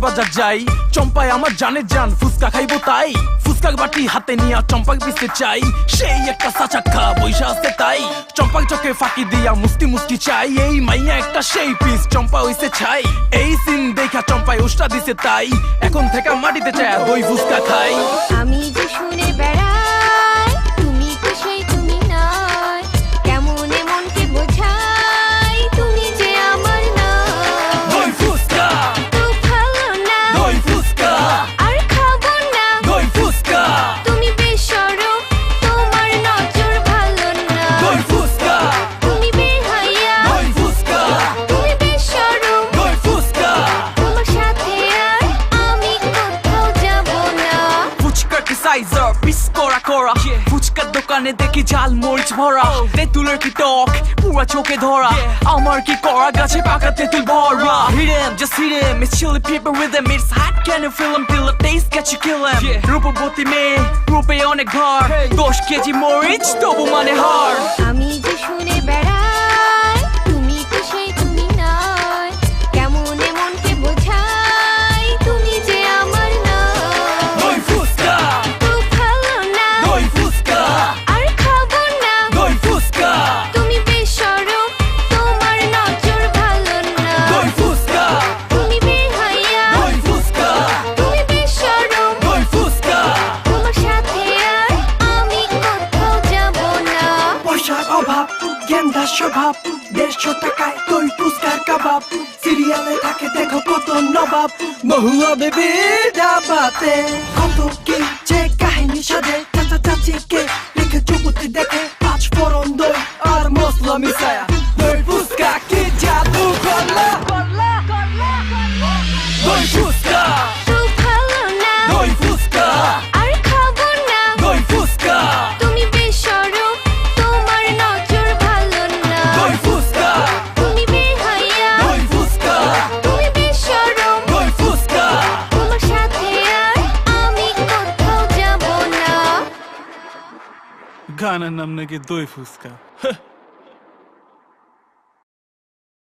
বাজার যাই, চম্পায় আমার জানের জান, ফুচকা খাইবো তাই। ফুচকা বাটি হাতে নিয়া চম্পাক পিছতে চাই, সেই একটা সাচাক্কা বৈশা আছে তাই। চম্পাক চোখে ফাঁকি দিয়া মুস্তি মুস্তি চাই, এই মাইয়া একটা সেই পিস চম্পা হইছে ছাই। এই সিন দেখা চম্পায় উষ্টা দিছে তাই, এখন থেকে মাটিতে চায় দই ফুচকা খাই। আমি যে শুনে বেড়াই, তুমি তো সেই তুমি নয়, কেমন মনকে বোঝাই, তুমি যে আমার নয়। দই ফুচকা, তো ভালো না, দই ফুচকা, আর খাবো না, দই ফুচকা, তুমি বেশরম, তোমার নজর ভালো না। দই ফুচকা, তুমি বেহায়া, দই ফুচকা, তুমি বেশরম, দই ফুচকা। তোমার সাথে আর আমি কোথাও যাব না। ফুচকার কি সাইজার পিস করা করা, ফুচকার দোকানে দেখি ঝাল মরিচ ভরা, তেঁতুলের কি টক পুরা চোখে ধরা, আমার কি করা গাছে পাকা তেঁতুল ভরা। Hit him, just hit him, it's chili pepper with him, it's hot, can you feel him, till the taste get you kill him. রূপবতী মেয়ে রূপে অনেক ভার, 10 কেজি মরিচ তবু মানে হার। আমি যে শুনে বেড়াই, তুমি তো সেই তুমি নয়, কেমন মনকে বোঝাই, তুমি যে আমার নয়। দই ফুচকা, তো ভালো না, দই ফুচকা, আর খাবো না, দই ফুচকা, তুমি বেশরম, তোমার নজর ভালো না। দই ফুচকা, তুমি বেহায়া, দই ফুচকা, তুমি বেশরম, দই ফুচকা। তোমার সাথে আর আমি কোথাও যাব না। পয়সার অভাব, গেন্দা স্বভাব, 150 টাকায় দই ফুচকার কাবাব, সিরিয়ালে থাকে দেখো কত নবাব, মহুয়া বেবি ডাবাতে কত কি যে কাহিনী সাজে, চাচা চাচিকে রেখে চুপুতি দেখে, 5 ফোড়ন দই আর মশলা মিশায়া, দই ফুচকা কি জাদু করলা। দই ফুচকা, তো ভালো না, দই ফুচকা, আর খাবো না, দই ফুচকা, তুমি বেশরম, তোমার নজর ভালো না। দই ফুচকা, তুমি বেহায়া, দই ফুচকা, তুমি বেশরম, দই ফুচকা। তোমার সাথে আর আমি কোথাও যাব না। গানের নাম নাকি দই ফুচকা।